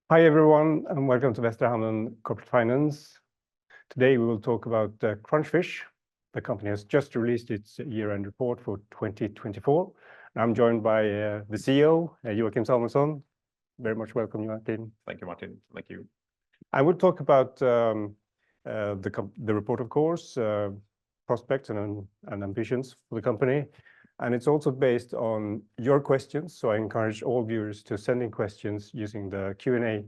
Hi everyone, and welcome to Västra Hamnen Corporate Finance. Today we will talk about Crunchfish. The company has just released its year-end report for 2024. I'm joined by the CEO, Joachim Samuelsson. Very much welcome, Joachim. Thank you, Martin. Thank you. I will talk about the report, of course, prospects and ambitions for the company. And it's also based on your questions. So I encourage all viewers to send in questions using the Q&A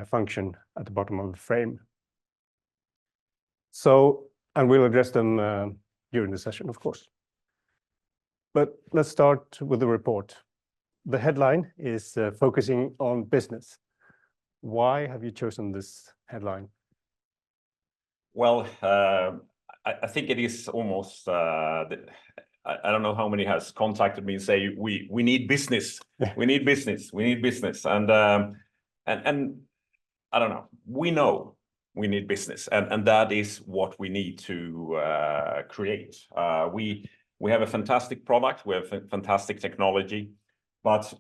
function at the bottom of the frame. And we'll address them during the session, of course. But let's start with the report. The headline is focusing on business. Why have you chosen this headline? Well, I think it is almost... I don't know how many has contacted me and say we need business, we need business, and I don't know. We know we need business, and that is what we need to create. We have a fantastic product, we have fantastic technology, but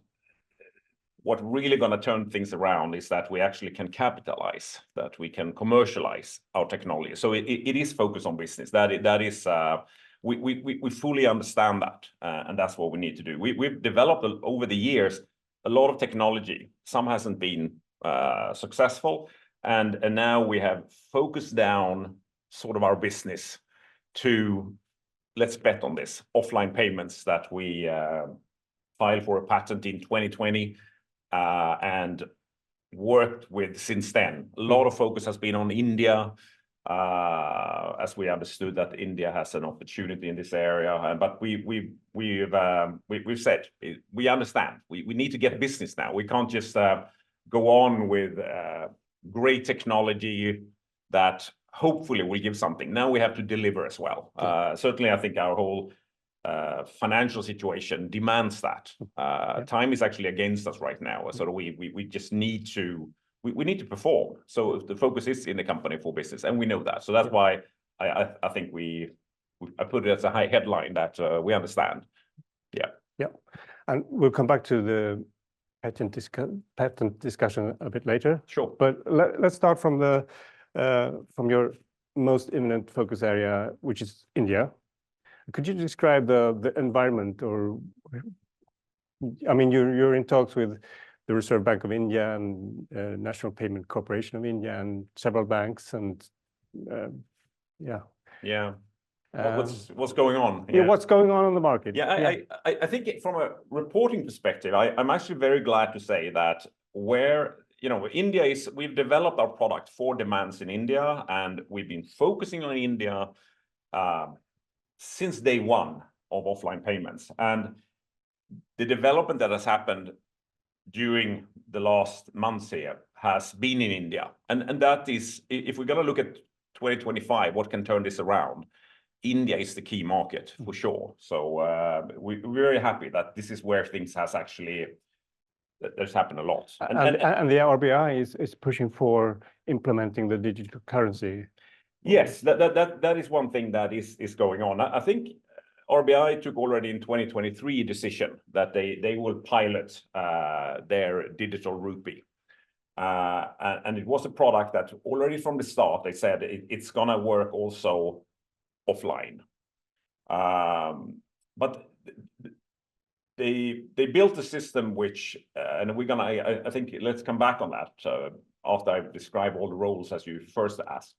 what really going to turn things around is that we actually can capitalize, that we can commercialize our technology. So it is focused on business. That is. We fully understand that, and that's what we need to do. We've developed over the years a lot of technology. Some hasn't been successful, and now we have focused down sort of our business to, let's bet on this, offline payments that we filed for a patent in 2020 and worked with since then. A lot of focus has been on India, as we understood that India has an opportunity in this area, but we've said we understand we need to get business now. We can't just go on with great technology that hopefully will give something. Now we have to deliver as well. Certainly, I think our whole financial situation demands that. Time is actually against us right now, so we just need to. We need to perform. So the focus is in the company for business, and we know that. So that's why I think I put it as a high headline that we understand. Yeah, and we'll come back to the patent discussion a bit later. Sure. But let's start from your most imminent focus area, which is India. Could you describe the environment, or I mean, you're in talks with the Reserve Bank of India and National Payment Corporation of India and several banks, and what's going on? Yeah, what's going on the market? I think from a reporting perspective, I'm actually very glad to say that India is, we've developed our product for demands in India, and we've been focusing on India since day one of offline payments. And the development that has happened during the last months here has been in India. And that is, if we're going to look at 2025, what can turn this around? India is the key market for sure. So we're very happy that this is where things has actually, there's happened a lot. And the RBI is pushing for implementing the digital currency. Yes, that is one thing that is going on. I think RBI took already in 2023 a decision that they will pilot their digital rupee. And it was a product that already from the start, they said it's going to work also offline. But they built a system which, and I think let's come back on that after I describe all the roles as you first asked.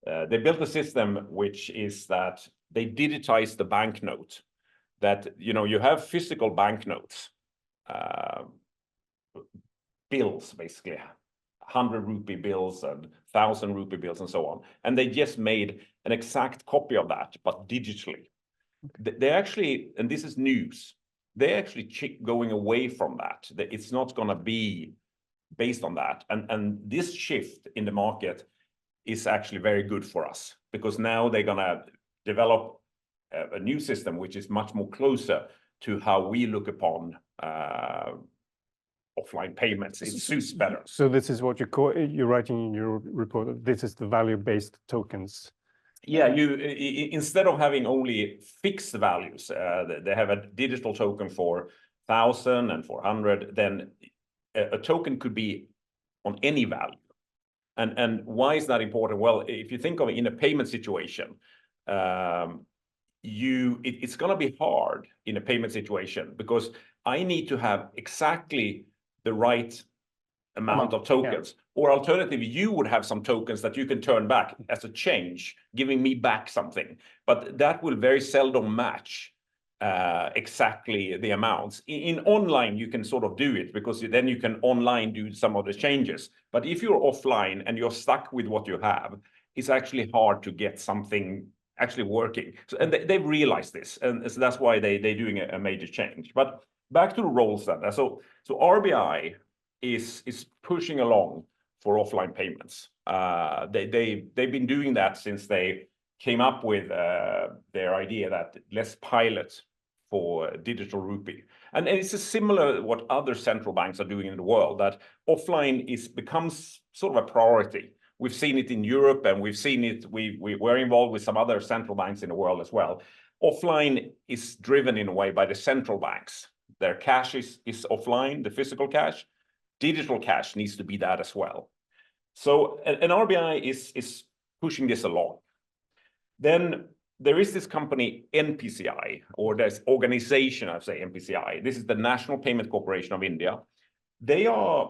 They built a system which is that they digitize the banknote, that you have physical banknotes, bills basically, 100 rupee bills and 1,000 rupee bills and so on, and they just made an exact copy of that but digitally. They actually, and this is news, they actually going away from that. It's not going to be based on that, and this shift in the market is actually very good for us, because now they're going to develop a new system which is much more closer to how we look upon offline payments. It suits better. So this is what you're writing in your report. This is the value-based tokens. Yeah, instead of having only fixed values, they have a digital token for 1,000 and for 100. Then a token could be on any value. And why is that important? Well, if you think of it in a payment situation, it's going to be hard in a payment situation because I need to have exactly the right amount of tokens. Or alternatively, you would have some tokens that you can turn back as a change, giving me back something. But that will very seldom match exactly the amounts. In online, you can sort of do it because then you can online do some of the changes. But if you're offline and you're stuck with what you have, it's actually hard to get something actually working. So, and they've realized this, and so that's why they're doing a major change. But back to the roles then. So RBI is pushing along for offline payments. They've been doing that since they came up with their idea that let's pilot for digital rupee. And it's a similar what other central banks are doing in the world, that offline becomes sort of a priority. We've seen it in Europe, and we've seen it, we're involved with some other central banks in the world as well. Offline is driven in a way by the central banks. Their cash is offline, the physical cash. Digital cash needs to be that as well. So an RBI is pushing this along. Then there is this company NPCI, or this organization, I say NPCI. This is the National Payment Corporation of India. They have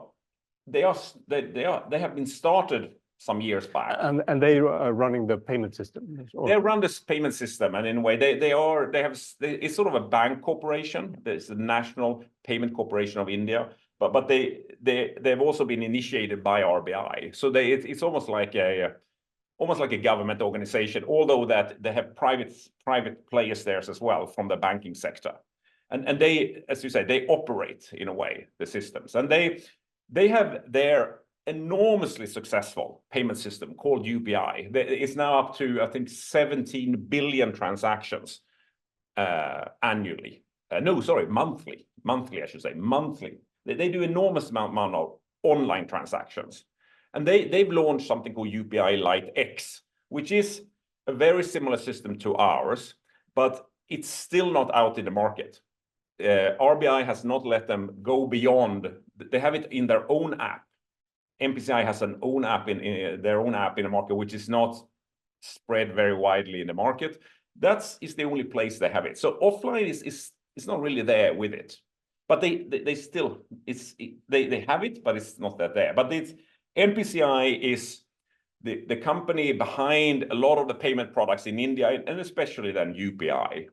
been started some years back, and they are running the payment system. They run this payment system, and in a way, it's sort of a bank corporation. There's the National Payment Corporation of India, but they've also been initiated by RBI. So it's almost like a government organization, although that they have private players there as well from the banking sector, and they, as you say, they operate in a way the systems, and they have their enormously successful payment system called UPI. It's now up to, I think, 17 billion transactions annually. Monthly, I should say, monthly. They do enormous amount of online transactions. And they've launched something called UPI Lite X, which is a very similar system to ours, but it's still not out in the market. RBI has not let them go beyond. They have it in their own app. NPCI has an own app in their own app in the market, which is not spread very widely in the market. That is the only place they have it. So offline is not really there with it, but they still they have it, but it's not that there. But NPCI is the company behind a lot of the payment products in India, and especially then UPI.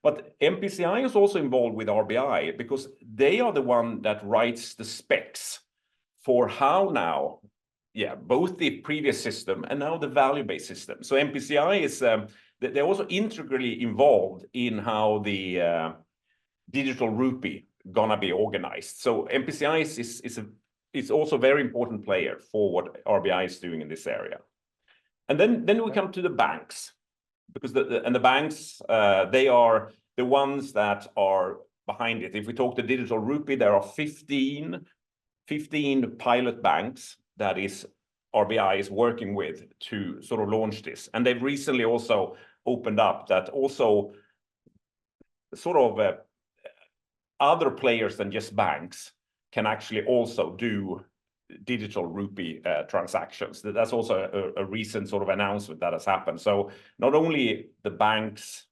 But NPCI is also involved with RBI because they are the one that writes the specs for how now, both the previous system and now the value-based system. So NPCI is, they're also integrally involved in how the digital rupee gonna be organized. So NPCI is also a very important player for what RBI is doing in this area. And then we come to the banks, because the banks, they are the ones that are behind it. If we talk the digital rupee, there are 15 pilot banks that RBI is working with to sort of launch this. And they've recently also opened up that also sort of other players than just banks can actually also do digital rupee transactions. That's also a recent sort of announcement that has happened. So not only the banks'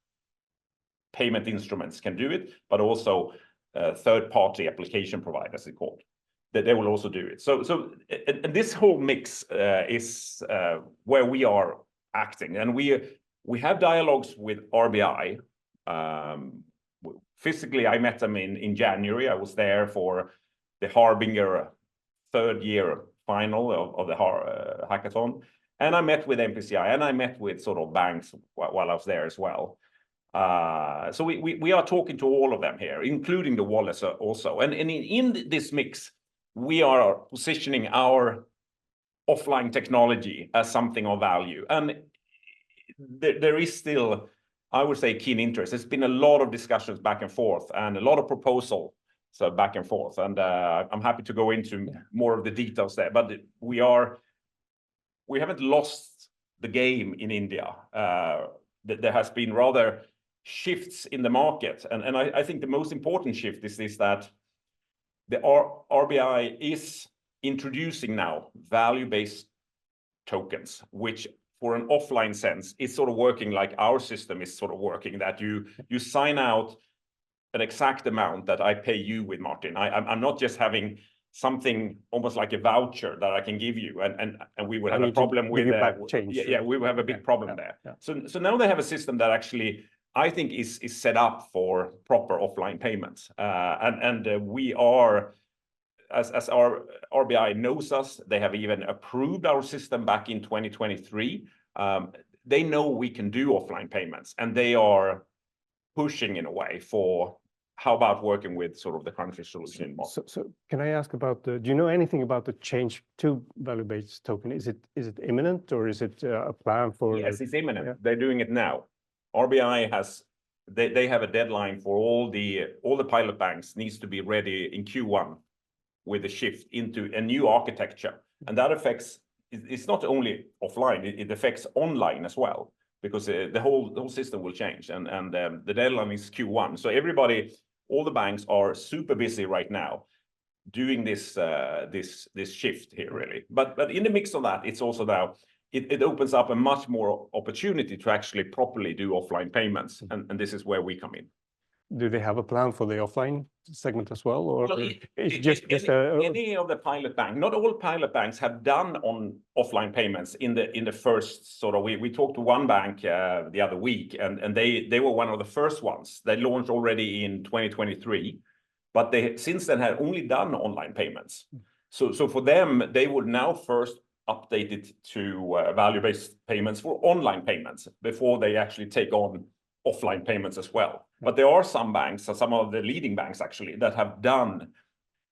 payment instruments can do it, but also third-party application providers, they call it, that they will also do it. So and this whole mix is where we are acting, and we have dialogues with RBI. Physically, I met them in January. I was there for the Harbinger third year final of the hackathon, and I met with NPCI, and I met with sort of banks while I was there as well. So we are talking to all of them here, including the wallets also. And in this mix, we are positioning our offline technology as something of value. And there is still, I would say, keen interest. There's been a lot of discussions back and forth and a lot of proposals back and forth. And I'm happy to go into more of the details there. But we haven't lost the game in India. There has been rather shifts in the market. And I think the most important shift is that the RBI is introducing now value-based tokens, which for an offline sense is sort of working like our system is sort of working, that you sign out an exact amount that I pay you with, Martin. I'm not just having something almost like a voucher that I can give you, and we would have a problem with change. We would have a big problem there. So now they have a system that actually I think is set up for proper offline payments, and we are, as our RBI knows us, they have even approved our system back in 2023. They know we can do offline payments, and they are pushing in a way for how about working with sort of the Crunchfish solution model. So can I ask about do you know anything about the change to value-based token? Is it imminent, or is it a plan for? Yes, it's imminent. Yeah. They're doing it now. RBI has, they have a deadline for all the pilot banks needs to be ready in Q1 with a shift into a new architecture. And that affects, it's not only offline, it affects online as well, because the whole system will change, and the deadline is Q1. So everybody, all the banks are super busy right now doing this shift here, really. But in the mix of that, it's also now it opens up a much more opportunity to actually properly do offline payments, and this is where we come in. Do they have a plan for the offline segment as well, or well, it's just any of the pilot banks? Not all pilot banks have done on offline payments in the first sort of. We talked to one bank the other week, and they were one of the first ones. They launched already in 2023, but they since then had only done online payments. So for them, they would now first update it to value-based payments for online payments before they actually take on offline payments as well. But there are some banks, some of the leading banks actually, that have done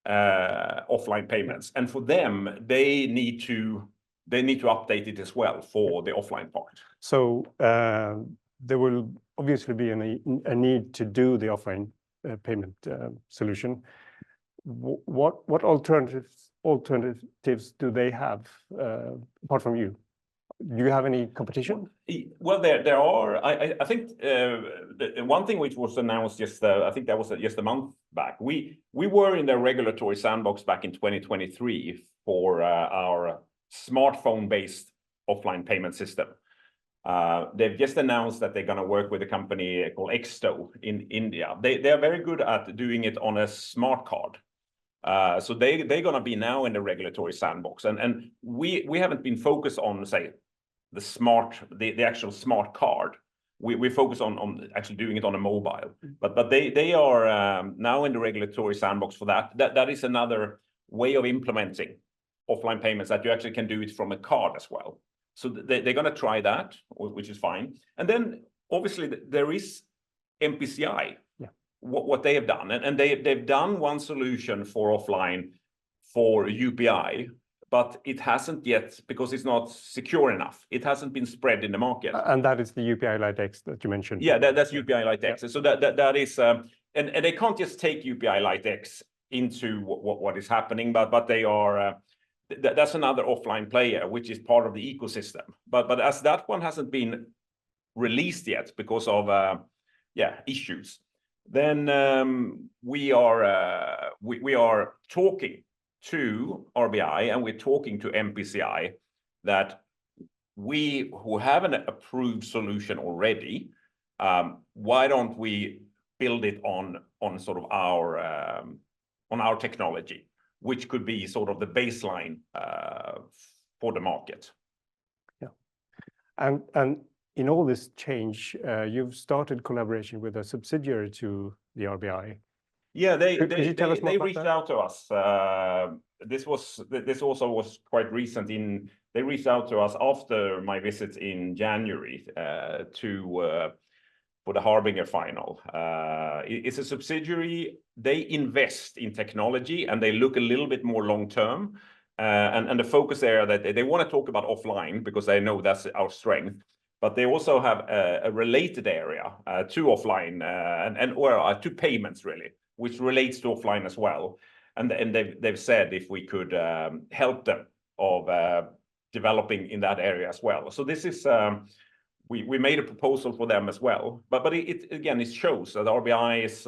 offline payments, and for them, they need to update it as well for the offline part. So there will obviously be a need to do the offline payment solution. What alternatives do they have apart from you? Do you have any competition? Well, there are. I think the one thing which was announced just, I think that was just a month back. We were in the regulatory sandbox back in 2023 for our smartphone-based offline payment system. They've just announced that they're going to work with a company called Exto in India. They are very good at doing it on a smart card. So they're going to be now in the regulatory sandbox, and we haven't been focused on, say, the actual smart card. We focus on actually doing it on a mobile, but they are now in the regulatory sandbox for that. That is another way of implementing offline payments, that you actually can do it from a card as well. So they're going to try that, which is fine. And then obviously there is NPCI. What they have done, and they've done one solution for offline for UPI, but it hasn't yet, because it's not secure enough. It hasn't been spread in the market. And that is the UPI Lite X that you mentioned. Yeah, that's UPI Lite X. So that is, and they can't just take UPI Lite X into what is happening, but they are. That's another offline player, which is part of the ecosystem. But as that one hasn't been released yet because of issues, then we are talking to RBI, and we're talking to NPCI that we who have an approved solution already, why don't we build it on sort of our technology, which could be sort of the baseline for the market. Yeah, and in all this change, you've started collaboration with a subsidiary to the RBI. Yeah, they reached out to us. This also was quite recent. They reached out to us after my visit in January for the Harbinger final. It's a subsidiary. They invest in technology, and they look a little bit more long term. And the focus area that they want to talk about offline, because they know that's our strength. But they also have a related area to offline or to payments, really, which relates to offline as well. And they've said if we could help them of developing in that area as well. So this is we made a proposal for them as well. But it again, it shows that RBI is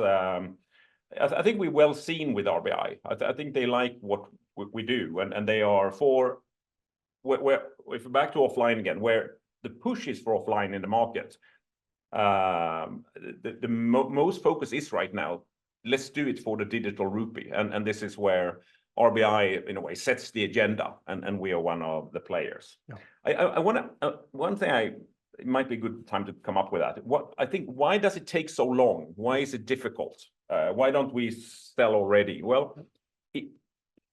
I think we're well seen with RBI. I think they like what we do, and they are for where if we're back to offline again, where the push is for offline in the market. The most focus is right now, let's do it for the digital rupee, and this is where RBI in a way sets the agenda, and we are one of the players. Yeah. I want to one thing it might be a good time to come up with that. I think, why does it take so long? Why is it difficult? Why don't we sell already? Well,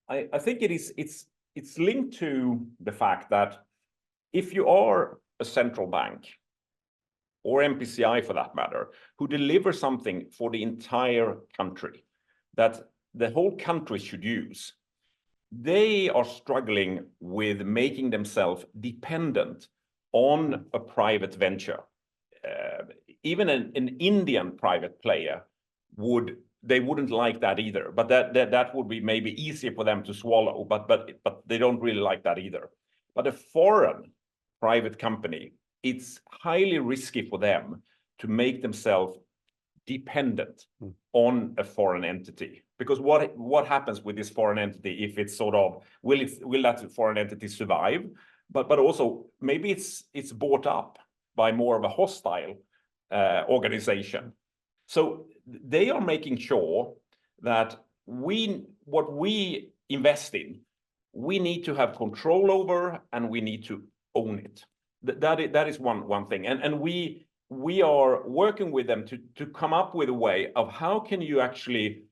I think it's linked to the fact that if you are a central bank, or NPCI for that matter, who deliver something for the entire country that the whole country should use, they are struggling with making themselves dependent on a private venture. Even an Indian private player wouldn't like that either, but that would be maybe easier for them to swallow, but they don't really like that either. But a foreign private company, it's highly risky for them to make themselves dependent on a foreign entity, because what happens with this foreign entity if it's sort of will that foreign entity survive, but also maybe it's bought up by more of a hostile organization. So they are making sure that what we invest in, we need to have control over, and we need to own it. That is one thing, and we are working with them to come up with a way of how can you actually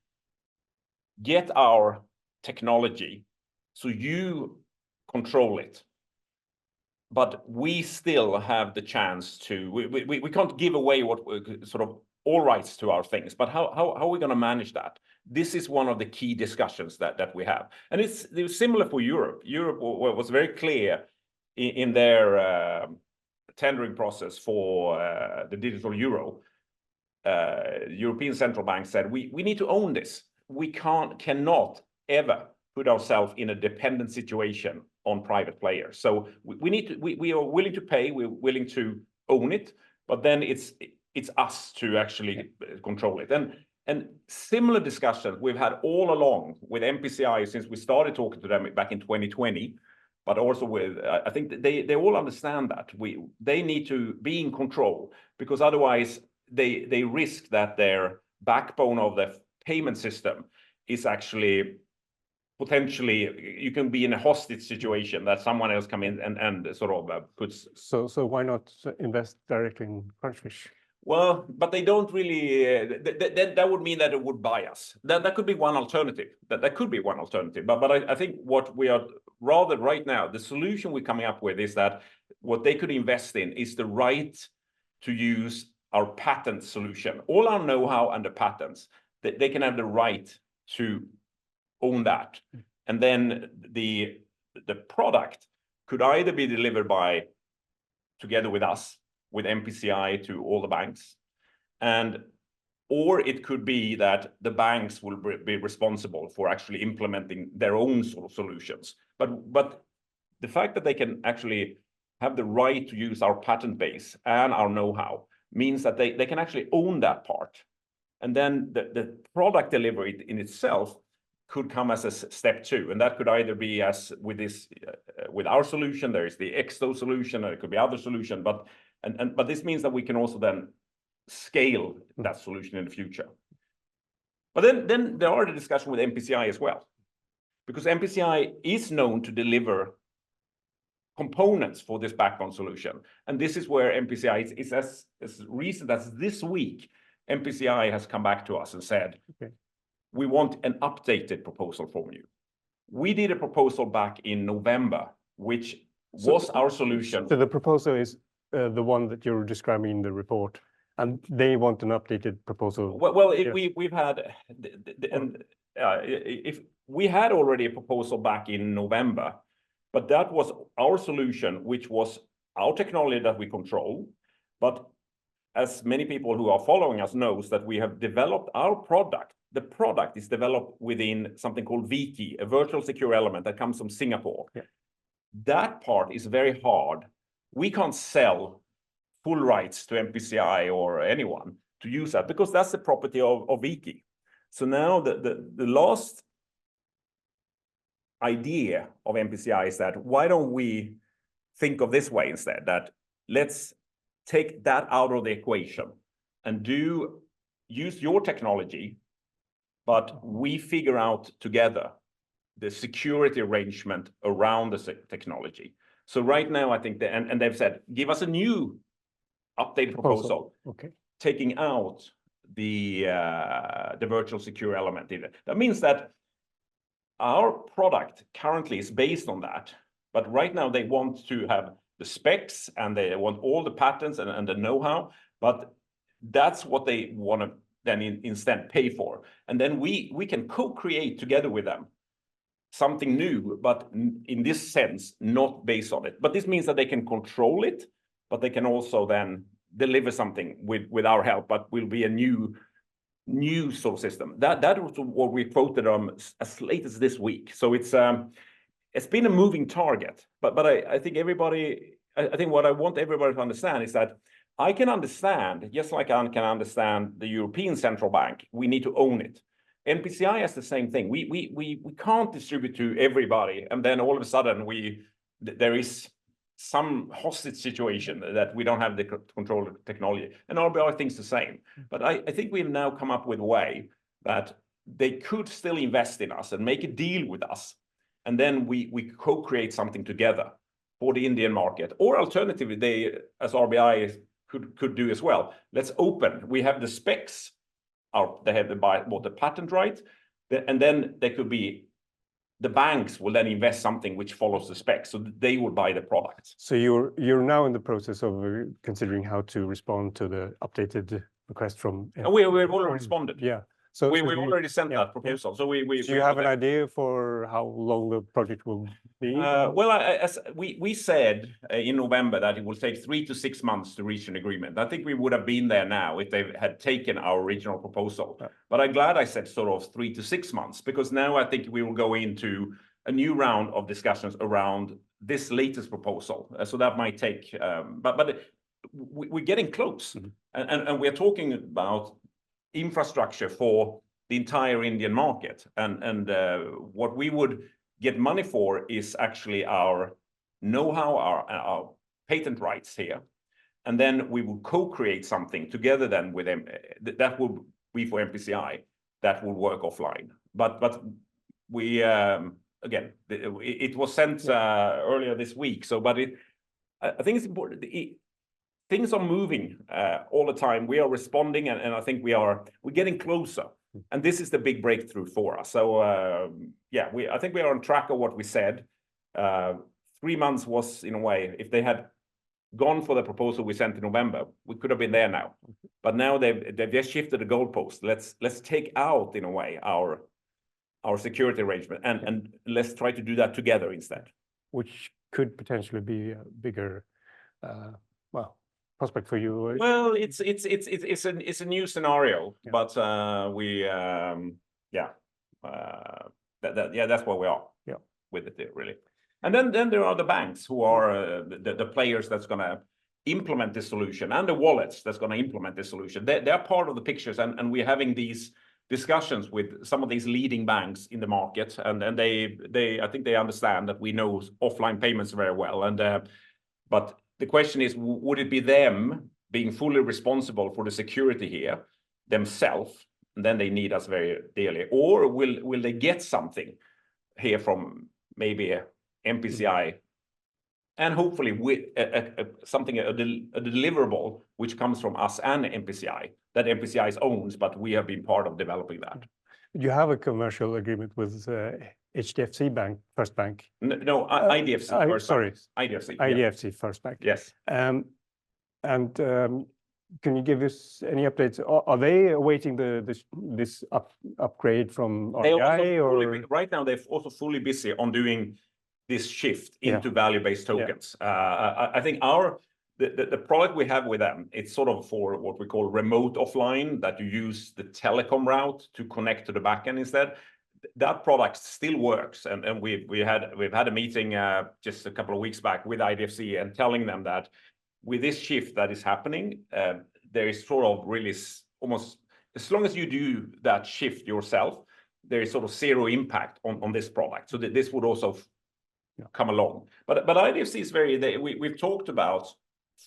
get our technology so you control it, but we still have the chance to, we can't give away what sort of all rights to our things, but how are we going to manage that? This is one of the key discussions that we have, and it's similar for Europe. Europe was very clear in their tendering process for the digital euro. European Central Bank said we need to own this. We cannot ever put ourselves in a dependent situation on private players. So we are willing to pay, we're willing to own it, but then it's us to actually control it. And similar discussion we've had all along with NPCI since we started talking to them back in 2020. But also with, I think they all understand that they need to be in control, because otherwise they risk that their backbone of the payment system is actually potentially, you can be in a hostage situation that someone else come in and sort of puts. So why not invest directly in Crunchfish? Well, but they don't really, that would mean that it would buy us. That could be one alternative. That could be one alternative. But I think what we are rather right now, the solution we're coming up with is that what they could invest in is the right to use our patent solution. All our know-how and the patents, they can have the right to own that. And then the product could either be delivered together with us, with NPCI to all the banks, or it could be that the banks will be responsible for actually implementing their own sort of solutions. But the fact that they can actually have the right to use our patent base and our know-how means that they can actually own that part. And then the product delivery in itself could come as a step two, and that could either be as with this with our solution. There is the Exto solution, or it could be other solution, but this means that we can also then scale that solution in the future. But then there are the discussion with NPCI as well, because NPCI is known to deliver components for this backbone solution, and this is where NPCI is as recent as this week. NPCI has come back to us and said, okay, we want an updated proposal from you. We did a proposal back in November, which was our solution. So the proposal is the one that you're describing in the report, and they want an updated proposal. Well, we've had, if we had already a proposal back in November, but that was our solution, which was our technology that we control. But as many people who are following us knows that we have developed our product. The product is developed within something called VKey, a virtual secure element that comes from Singapore. Yeah. That part is very hard. We can't sell full rights to NPCI or anyone to use that, because that's the property of VKey. So now the last idea of NPCI is that why don't we think of this way instead, that let's take that out of the equation and use your technology, but we figure out together the security arrangement around the technology. So right now, I think and they've said, give us a new updated proposal, okay, taking out the virtual secure element in it. That means that our product currently is based on that, but right now they want to have the specs and they want all the patents and the know-how, but that's what they want to then instead pay for. And then we can co-create together with them something new, but in this sense, not based on it. But this means that they can control it, but they can also then deliver something with our help, but will be a new sort of system. That was what we quoted as late as this week. So it's been a moving target, but I think I think what I want everybody to understand is that I can understand, just like I can understand the European Central Bank, we need to own it. NPCI has the same thing. We can't distribute to everybody, and then all of a sudden there is some hostage situation that we don't have the control of the technology. And RBI thinks the same. But I think we've now come up with a way that they could still invest in us and make a deal with us, and then we co-create something together for the Indian market. Or alternatively, they, as RBI could do as well. Let's open. We have the specs. They have the patent right, and then there could be the banks will then invest something which follows the specs, so they will buy the products. So you're now in the process of considering how to respond to the updated request from. And we've already responded. Yeah. So we've already sent that proposal. So do you have an idea for how long the project will be? Well, as we said in November that it will take 3 to 6 months to reach an agreement. I think we would have been there now if they had taken our original proposal. Yeah. But I'm glad I said sort of 3 to 6 months, because now I think we will go into a new round of discussions around this latest proposal. So that might take, but we're getting close. Mm-hmm. And we're talking about infrastructure for the entire Indian market, and what we would get money for is actually our know-how, our patent rights here, and then we will co-create something together then with them that will be for NPCI that will work offline. But we again, it was sent earlier this week. So, but I think it's important. Things are moving all the time. We are responding, and I think we're getting closer. And this is the big breakthrough for us. So yeah, I think we are on track of what we said. 3 months was, in a way, if they had gone for the proposal we sent in November, we could have been there now. But now they've just shifted the goalpost. Let's take out, in a way, our security arrangement, and let's try to do that together instead. Which could potentially be a bigger, prospect for you. Well, it's a new scenario, yeah. But that's where we are. Yeah, with it really. And then there are the banks who are the players that's going to implement this solution, and the wallets that's going to implement this solution. They're part of the pictures, and we're having these discussions with some of these leading banks in the market, and they I think they understand that we know offline payments very well, and but the question is, would it be them being fully responsible for the security here themselves, and then they need us very dearly, or will they get something here from maybe a NPCI, and hopefully with a deliverable which comes from us and NPCI that NPCI owns, but we have been part of developing that. You have a commercial agreement with HDFC Bank, First Bank. No, IDFC First sorry. Bank. IDFC. IDFC yeah. First Bank. Yes. Can you give us any updates? Are they awaiting this upgrade from RBI, or right now they're also fully busy on doing this shift into value-based tokens? Yeah. I think the product we have with them, it's sort of for what we call remote offline, that you use the telecom route to connect to the backend instead. That product still works, and we've had a meeting just a couple of weeks back with IDFC and telling them that with this shift that is happening, there is sort of really almost as long as you do that shift yourself, there is sort of zero impact on this product. So that this would also come along. But IDFC is we've talked about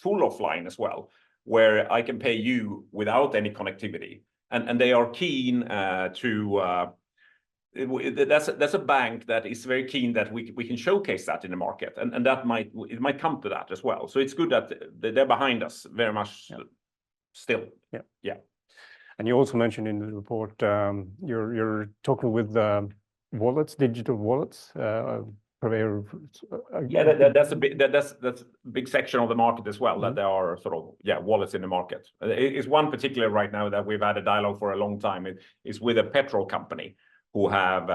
full offline as well, where I can pay you without any connectivity, and they are keen to. That's a bank that is very keen that we can showcase that in the market, and that might come to that as well. So it's good that they're behind us very much still. Yeah. And you also mentioned in the report you're talking with wallets, digital wallets. That's a big section of the market as well. That there are sort of wallets in the market. It's one particular right now that we've had a dialogue for a long time. It is with a petrol company who have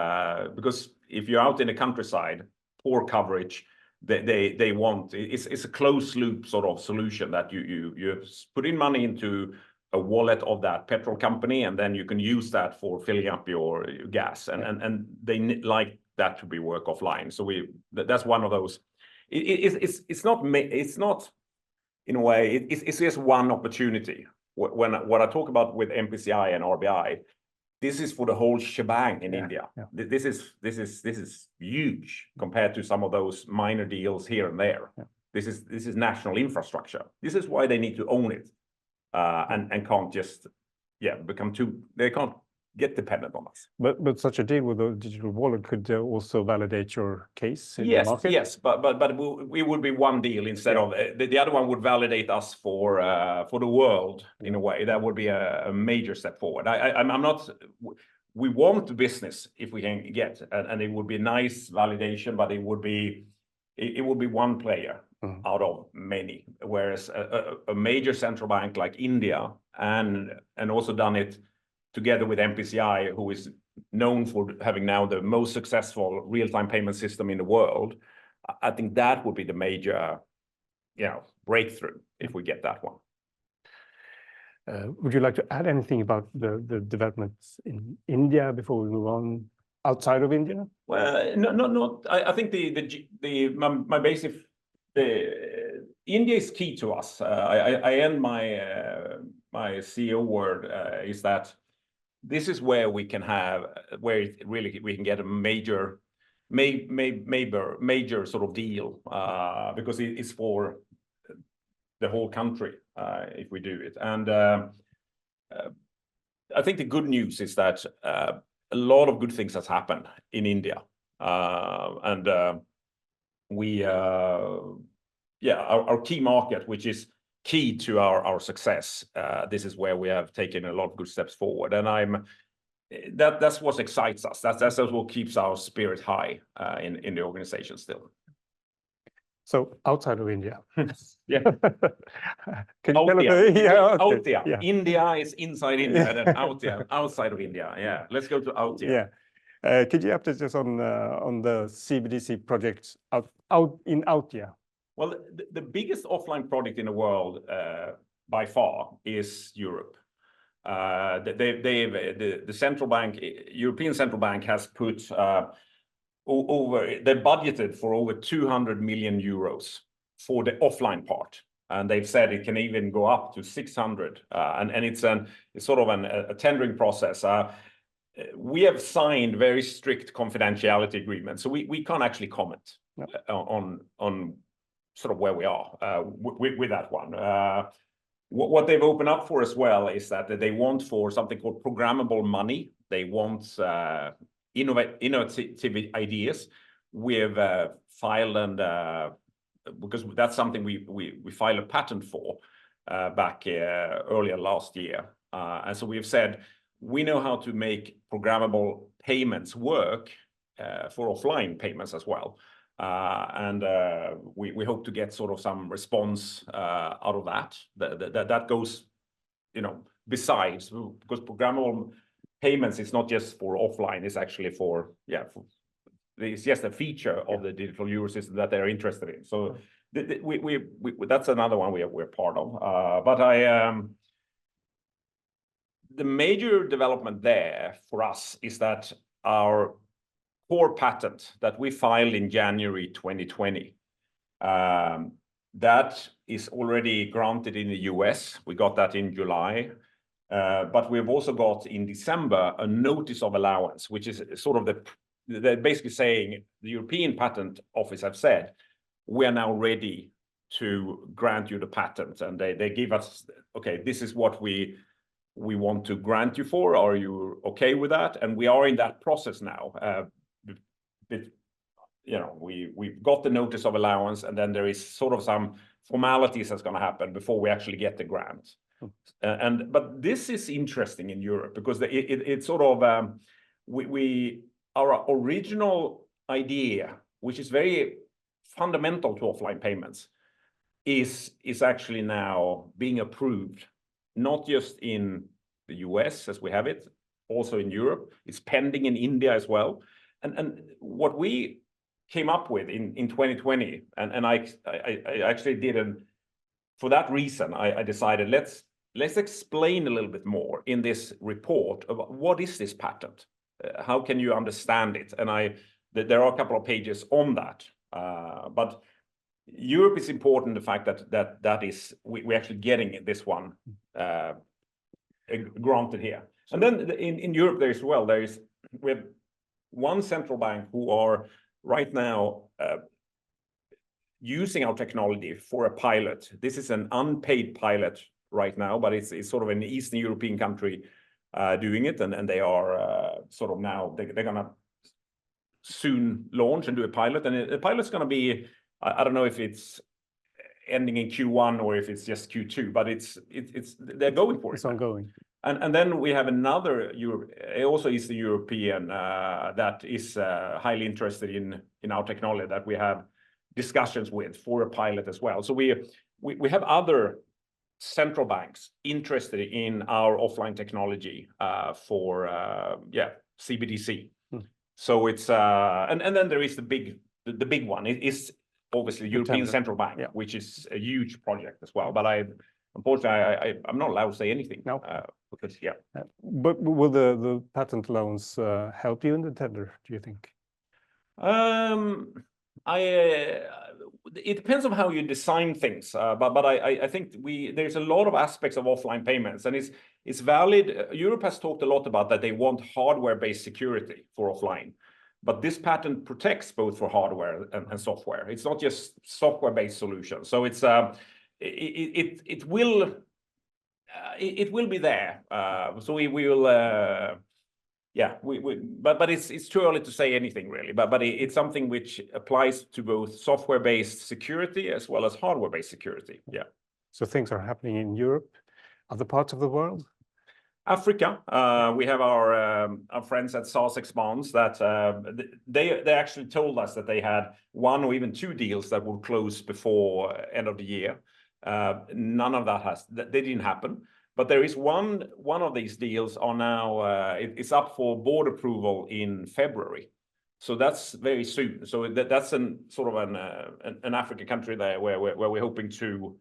because if you're out in the countryside, poor coverage, they want it's a closed loop sort of solution that you put in money into a wallet of that petrol company, and then you can use that for filling up your gas, and they like that to be work offline. So that's one of those. It's not in a way. It's just one opportunity. What I talk about with NPCI and RBI, this is for the whole shebang in India. This is huge compared to some of those minor deals here and there. This is national infrastructure. This is why they need to own it, and can't just become too. They can't get dependent on us. But such a deal with a digital wallet could also validate your case in the market? Yes, but we would be one deal instead of the other one would validate us for the world in a way. That would be a major step forward. I'm not. We want the business if we can get, and it would be nice validation, but it would be one player out of many. Whereas a major central bank like India and also done it together with NPCI, who is known for having now the most successful real-time payment system in the world, I think that would be the major, breakthrough if we get that one. Would you like to add anything about the developments in India before we move on outside of India? Well, no. I think my basic India is key to us. I end my CEO word is that this is where we can we can get a major sort of deal because it's for the whole country if we do it. And I think the good news is that a lot of good things has happened in India, and our key market, which is key to our success. This is where we have taken a lot of good steps forward, and that's what excites us. That's what keeps our spirit high in the organization still. So outside of India, Can you tell us? Out there. India is inside India, and then outside of India. Yeah, let's go to out there. Could you update us on the CBDC projects out there? Well, the biggest offline project in the world by far is Europe. The central bank, European Central Bank, has put they budgeted for over 200 million euros for the offline part, and they've said it can even go up to 600. And it's sort of a tendering process. We have signed very strict confidentiality agreements, so we can't actually comment on sort of where we are with that one. What they've opened up for as well is that they want for something called programmable money. They want innovative ideas. We have filed, and because that's something we filed a patent for back earlier last year. And so we've said we know how to make programmable payments work for offline payments as well. And we hope to get sort of some response out of that. That goes, besides, because programmable payments is not just for offline; it's actually for it's just a feature of the digital euro system that they're interested in. So that's another one we're part of. But the major development there for us is that our core patent that we filed in January 2020, that is already granted in the US. We got that in July. But we've also got in December a notice of allowance, which is sort of they're basically saying the European Patent Office have said, we are now ready to grant you the patent. And they give us, okay, this is what we want to grant you for. Are you okay with that? And we are in that process now. We've got the notice of allowance, and then there is sort of some formalities that's going to happen before we actually get the grant. But this is interesting in Europe because it's sort of our original idea, which is very fundamental to offline payments, is actually now being approved, not just in the US as we have it, also in Europe. It's pending in India as well. And what we came up with in 2020, and I actually didn't, for that reason, I decided let's explain a little bit more in this report about what is this patent? How can you understand it? And there are a couple of pages on that. But Europe is important, the fact that is we're actually getting this one granted here. And then in Europe we have one central bank who are right now using our technology for a pilot. This is an unpaid pilot right now, but it's sort of an Eastern European country doing it, and they are sort of now they're gonna soon launch and do a pilot, and the pilot's gonna be, I don't know if it's ending in Q1 or if it's just Q2, but they're going for it. It's ongoing. And then we have another also Eastern European that is highly interested in our technology that we have discussions with for a pilot as well. So we have other central banks interested in our offline technology for CBDC. So it's and then there is the big one. It is obviously European Central Bank, which is a huge project as well. But unfortunately, I'm not allowed to say anything. No. Because But will the patent loans help you in the tender, do you think? It depends on how you design things, but I think there's a lot of aspects of offline payments, and it's valid. Europe has talked a lot about that they want hardware-based security for offline, but this patent protects both for hardware and software. It's not just software-based solutions, so it will be there. So we will. But it's too early to say anything really. But it's something which applies to both software-based security as well as hardware-based security. Yeah. So things are happening in Europe, other parts of the world. Africa, we have our friends at SaaS Expands that they actually told us that they had one or even two deals that will close before end of the year. None of that they didn't happen. But there is one of these deals are now it's up for board approval in February, so that's very soon. So that's an sort of an African country there where we're hoping to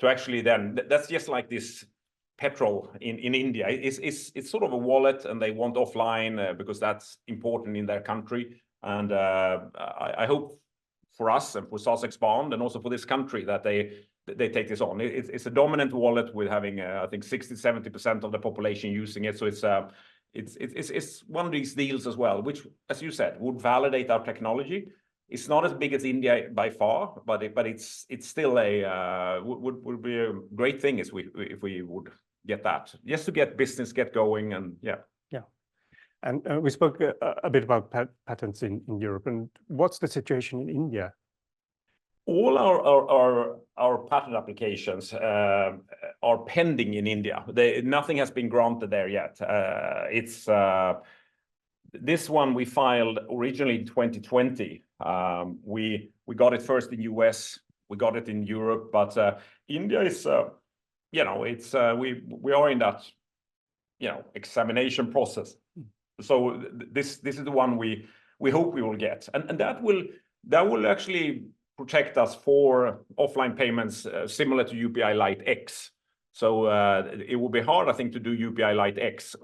actually then that's just like this petrol in India. It's sort of a wallet, and they want offline because that's important in their country. And I hope for us and for SaaS Expand and also for this country that they take this on. It's a dominant wallet with having I think 60-70% of the population using it. So it's one of these deals as well, which, as you said, would validate our technology. It's not as big as India by far, but it's still would be a great thing if we would get that, just to get business get going. And yeah. And we spoke a bit about patents in Europe. And what's the situation in India? All our patent applications are pending in India. Nothing has been granted there yet. It's this one we filed originally in 2020. We got it first in US, we got it in Europe, but India is it's we are in that examination process. So this is the one we hope we will get, and that will actually protect us for offline payments similar to UPI Lite X. So it will be hard, I think, to do UPI Lite X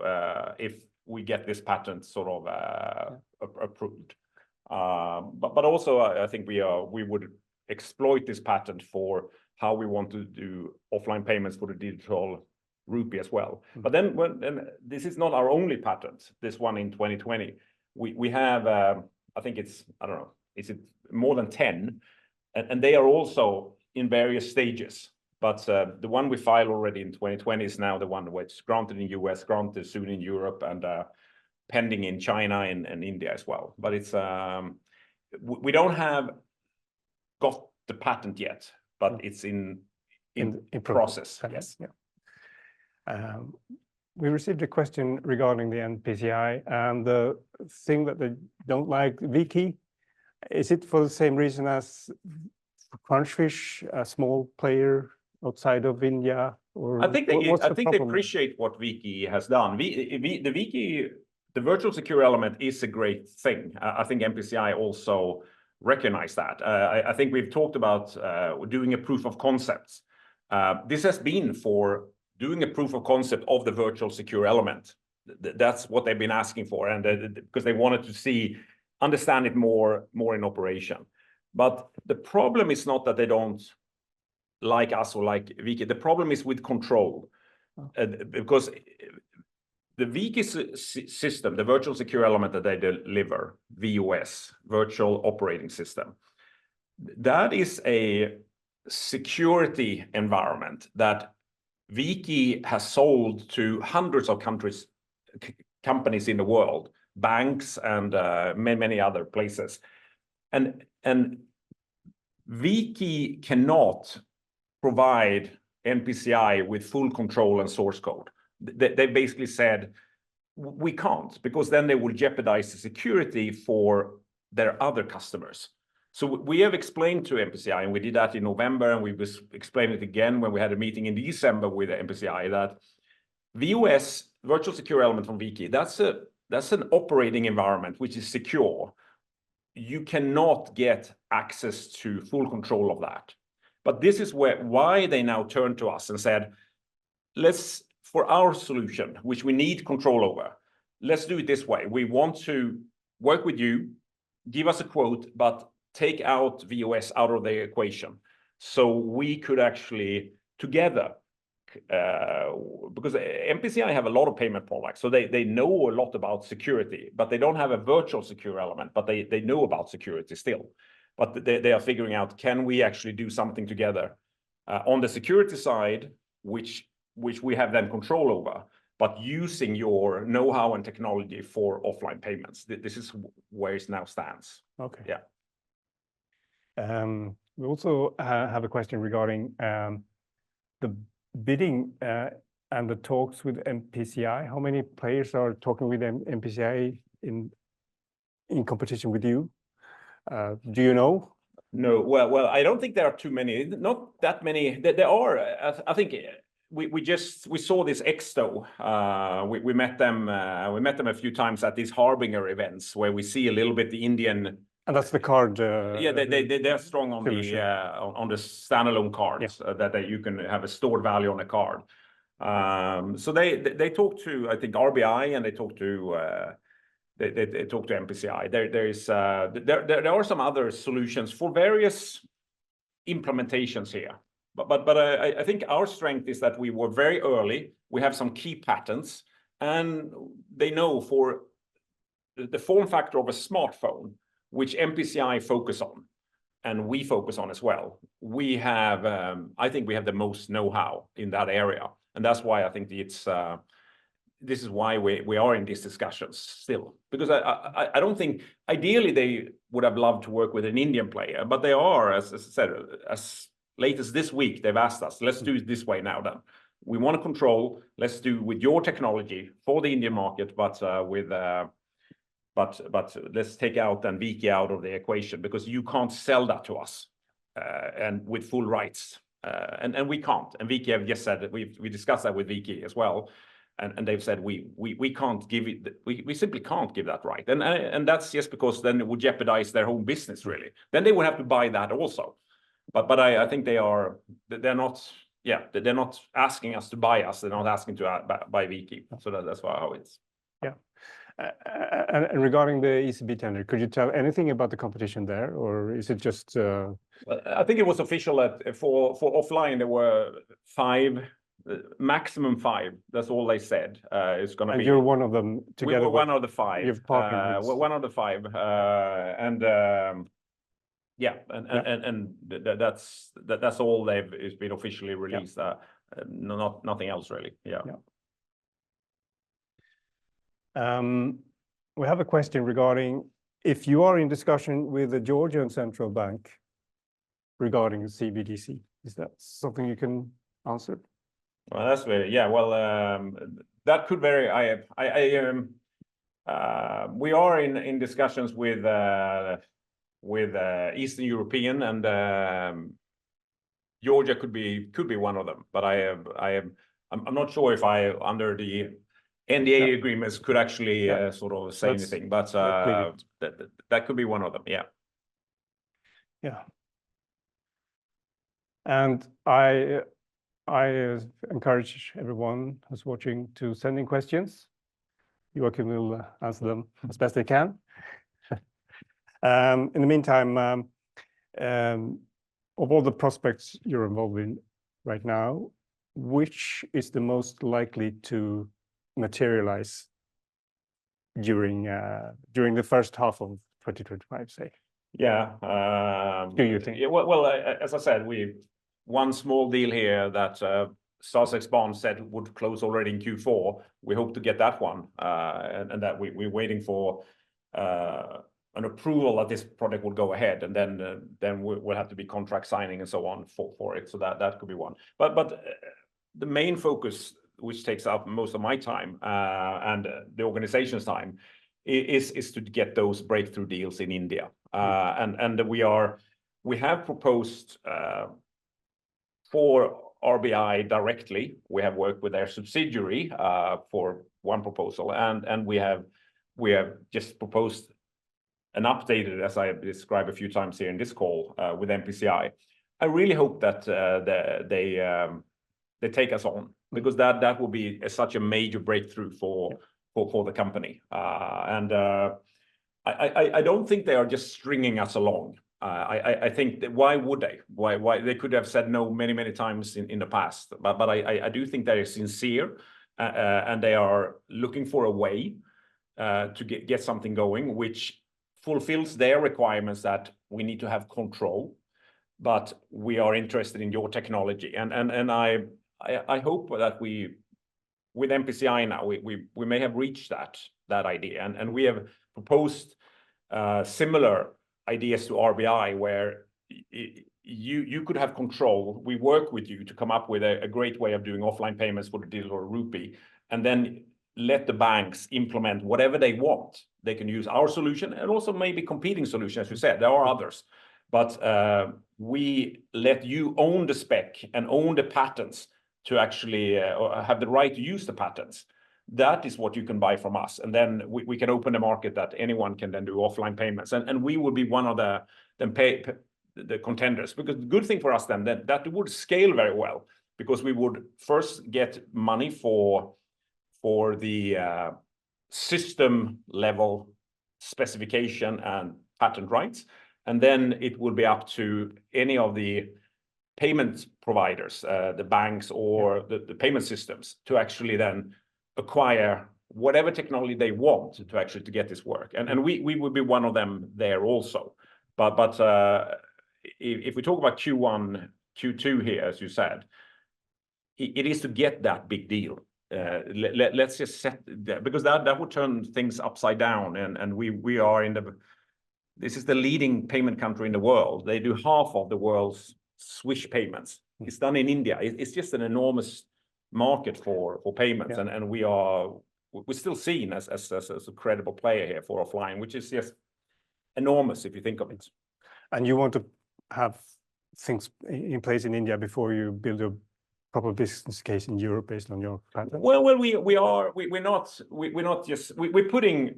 if we get this patent sort of approved. But also I think we would exploit this patent for how we want to do offline payments for the digital rupee as well. But then and this is not our only patent, this one in 2020. We have, I think it's, I don't know, is it more than 10? And they are also in various stages. But the one we filed already in 2020 is now the one which granted in US, granted soon in Europe, and pending in China and India as well. But it's we don't have got the patent yet, but it's in process. Yes. Yeah. We received a question regarding the NPCI, and the thing that they don't like, Viki, is it for the same reason as Crunchfish, a small player outside of India? Or I think they appreciate what Viki has done. The Viki, the virtual secure element is a great thing. I think NPCI also recognize that. I think we've talked about doing a proof of concepts. This has been for doing a proof of concept of the virtual secure element. That's what they've been asking for, and because they wanted to understand it more in operation. But the problem is not that they don't like us or like Viki. The problem is with control, because the Viki system, the virtual secure element that they deliver, VOS, virtual operating system, that is a security environment that Viki has sold to hundreds of companies in the world, banks and many other places. And Viki cannot provide NPCI with full control and source code. They basically said, we can't, because then they will jeopardize the security for their other customers. So we have explained to NPCI, and we did that in November, and we explained it again when we had a meeting in December with the NPCI, that VOS, virtual secure element from Viki, that's an operating environment which is secure. You cannot get access to full control of that. But this is why they now turned to us and said, for our solution, which we need control over, let's do it this way. We want to work with you, give us a quote, but take out VOS out of the equation. So we could actually together, because NPCI have a lot of payment products, so they know a lot about security, but they don't have a virtual secure element, but they know about security still. But they are figuring out, can we actually do something together on the security side, which we have then control over, but using your know-how and technology for offline payments. This is where it now stands. Okay. Yeah. We also have a question regarding the bidding and the talks with NPCI. How many players are talking with NPCI in competition with you? Do you know? No. Well, I don't think there are too many. Not that many. There are. I think we saw this Exto. We met them. We met them a few times at these Harbinger events where we see a little bit the Indian. And that's the card. Yeah, they're strong on the standalone cards, that you can have a stored value on a card. So they talk to, I think, RBI, and they talk to NPCI. There are some other solutions for various implementations here. But I think our strength is that we were very early. We have some key patents, and they know for the form factor of a smartphone, which NPCI focus on, and we focus on as well. We have, I think we have the most know-how in that area. And that's why I think this is why we are in these discussions still. Because I don't think, ideally they would have loved to work with an Indian player, but they are, as I said, as late as this week, they've asked us, let's do it this way now then. We want to control, let's do with your technology for the Indian market, but let's take out then Viki out of the equation, because you can't sell that to us and with full rights. And we can't. And Viki have just said that we discussed that with Viki as well. And they've said we can't give it, we simply can't give that right. And that's just because then it would jeopardize their whole business, really. Then they would have to buy that also. But I think they're not asking us to buy us. They're not asking to buy Viki. So that's how it's. Yeah. And regarding the ECB tender, could you tell anything about the competition there, or is it just? Well, I think it was official that for offline there were 5 maximum 5. That's all they said. It's going to be. And you're one of them together. We're one of the 5. You've partnered with. One of the 5, yeah, and that's all it's been officially released. Yeah. Nothing else really. Yeah. We have a question regarding if you are in discussion with the Georgian Central Bank regarding CBDC. Is that something you can answer? Well, that's very, yeah. Well, that could vary. We are in discussions with Eastern European, and Georgia could be one of them. But I'm not sure if I under the NDA agreements could actually sort of say anything. But that could be one of them. Yeah. Yeah. And I encourage everyone who's watching to send in questions. Joachim will answer them as best they can. In the meantime, of all the prospects you're involved in right now, which is the most likely to materialize during the first half of 2025, say? Yeah. Do you think? Yeah, well, as I said, one small deal here that Sussex Bond said would close already in Q4. We hope to get that one, and that we're waiting for an approval that this project will go ahead, and then we'll have to be contract signing and so on for it. So that could be one. But the main focus, which takes up most of my time and the organization's time, is to get those breakthrough deals in India. And we have proposed for RBI directly. We have worked with their subsidiary for one proposal, and we have just proposed an updated, as I have described a few times here in this call, with NPCI. I really hope that they take us on, because that will be such a major breakthrough for the company. And I don't think they are just stringing us along. I think that why would they? Why they could have said no many times in the past. But I do think they are sincere, and they are looking for a way to get something going, which fulfills their requirements that we need to have control, but we are interested in your technology. And I hope that with NPCI now, we may have reached that idea, and we have proposed similar ideas to RBI, where you could have control. We work with you to come up with a great way of doing offline payments for the digital rupee, and then let the banks implement whatever they want. They can use our solution and also maybe competing solutions, as you said. There are others, but we let you own the spec and own the patents to actually have the right to use the patents. That is what you can buy from us, and then we can open the market that anyone can then do offline payments, and we will be one of the contenders. Because the good thing for us then that would scale very well, because we would first get money for the system level specification and patent rights, and then it will be up to any of the payment providers, the banks or the payment systems, to actually then acquire whatever technology they want to actually to get this work, and we would be one of them there also. But if we talk about Q1, Q2 here, as you said, it is to get that big deal. Let's just set that, because that would turn things upside down, and we are this is the leading payment country in the world. They do half of the world's Swish payments. It's done in India. It's just an enormous market for payments, and we're still seen as a credible player here for offline, which is just enormous if you think of it. And you want to have things in place in India before you build a proper business case in Europe based on your patent? Well, we're putting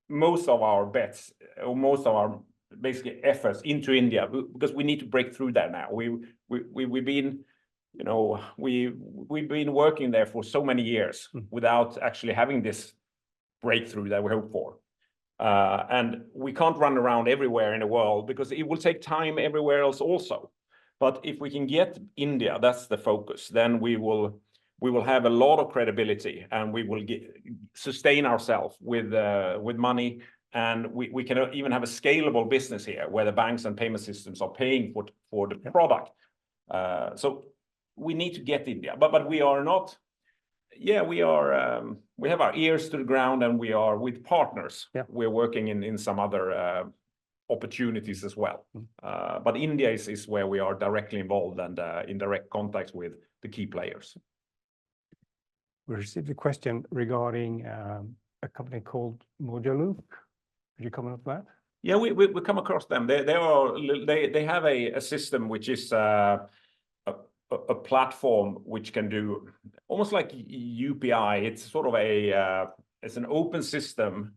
most of our bets, or most of our basically efforts into India, because we need to break through that now. We've been, we've been working there for so many years without actually having this breakthrough that we hope for. And we can't run around everywhere in the world, because it will take time everywhere else also. But if we can get India, that's the focus, then we will we will have a lot of credibility, and we will sustain ourselves with money, and we can even have a scalable business here where the banks and payment systems are paying for the product. So we need to get India, but we are not. Yeah, we are. We have our ears to the ground, and we are with partners. Yeah. We're working in some other opportunities as well. But India is where we are directly involved and in direct contact with the key players. We received a question regarding a company called Moduloop. Could you comment on that? Yeah, we come across them. They have a system which is a platform which can do almost like UPI. It's sort of it's an open system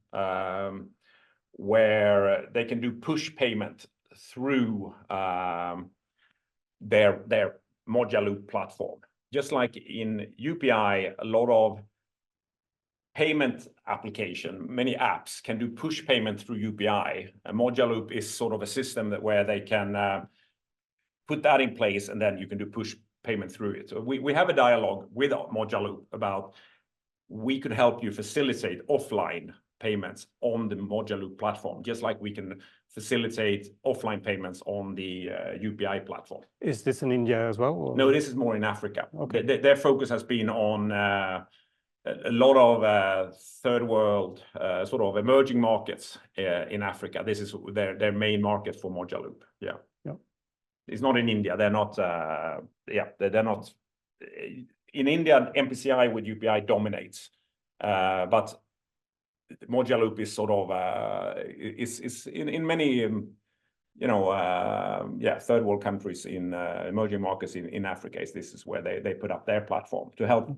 where they can do push payment through their Moduloop platform. Just like in UPI, a lot of payment application, many apps can do push payment through UPI. Moduloop is sort of a system where they can put that in place, and then you can do push payment through it. So we have a dialogue with Moduloop about we could help you facilitate offline payments on the Moduloop platform, just like we can facilitate offline payments on the UPI platform. Is this in India as well? Or? No, this is more in Africa. Okay. Their focus has been on a lot of third world sort of emerging markets in Africa. This is their main market for Moduloop. Yeah. Yeah. It's not in India. They're not. They're not. In India, NPCI with UPI dominates, but Moduloop is sort of is in many third world countries in emerging markets in Africa. This is where they put up their platform to help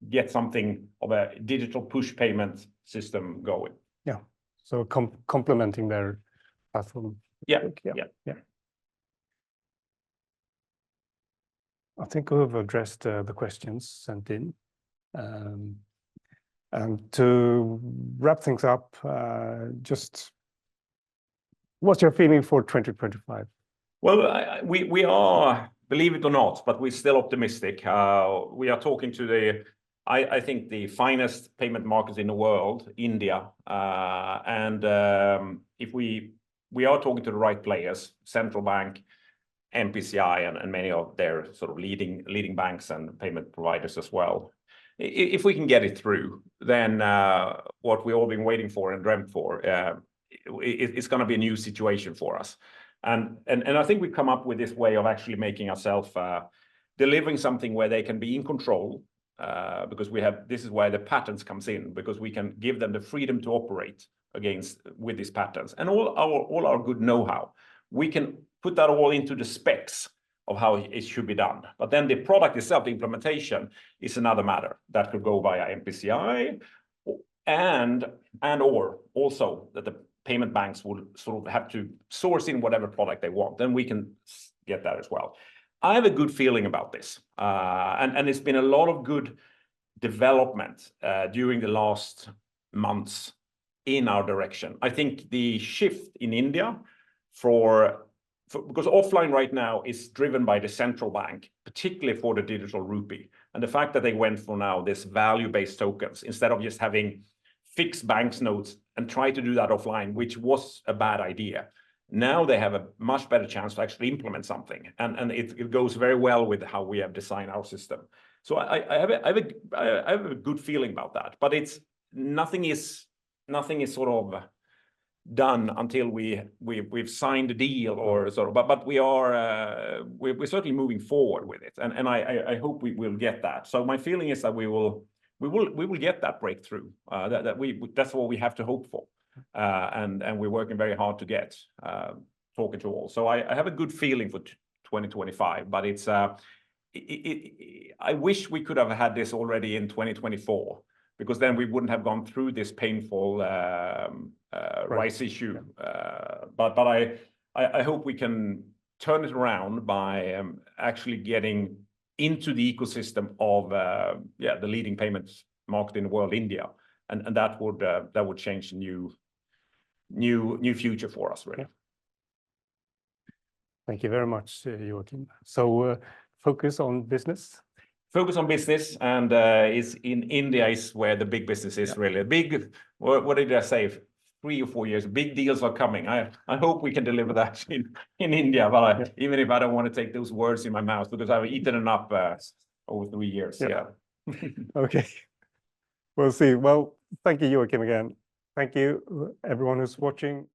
get something of a digital push payment system going. Yeah. So complementing their platform. Yeah. I think we've addressed the questions sent in. And to wrap things up, just what's your feeling for 2025? Well, we are, believe it or not, but we're still optimistic. We are talking to I think the finest payment markets in the world, India, and if we are talking to the right players, central bank, NPCI, and many of their sort of leading banks and payment providers as well. If we can get it through, then what we've all been waiting for and dreamt for, it's going to be a new situation for us. And I think we've come up with this way of actually making ourselves delivering something where they can be in control, because this is where the patents comes in, because we can give them the freedom to operate with these patents and all our good know-how. We can put that all into the specs of how it should be done. But then the product itself, the implementation, is another matter that could go via NPCI or also that the payment banks would sort of have to source in whatever product they want. Then we can get that as well. I have a good feeling about this. And it's been a lot of good development during the last months in our direction. I think the shift in India because offline right now is driven by the central bank, particularly for the digital rupee. And the fact that they went for now this value-based tokens instead of just having fixed banknotes and try to do that offline, which was a bad idea. Now they have a much better chance to actually implement something. And it goes very well with how we have designed our system. So I have a good feeling about that. But nothing is sort of done until we've signed a deal or sort of, but we're certainly moving forward with it, and I hope we will get that. So my feeling is that we will get that breakthrough. That's what we have to hope for, and we're working very hard to get talking to all. So I have a good feeling for 2025, but I wish we could have had this already in 2024. Because then we wouldn't have gone through this painful rights issue. But I hope we can turn it around by actually getting into the ecosystem of the leading payments market in the world, India, and that would change the new future for us, really. Yeah. Thank you very much, Joachim. So focus on business. focus on business, and is in India is where the big business is really big. What did I say? 3 or 4 years, big deals are coming. I hope we can deliver that in India, but even if I don't want to take those words in my mouth, because I've eaten them up over 3 years. Okay, we'll see. Well, thank you, Joachim, again. Thank you, everyone who's watching.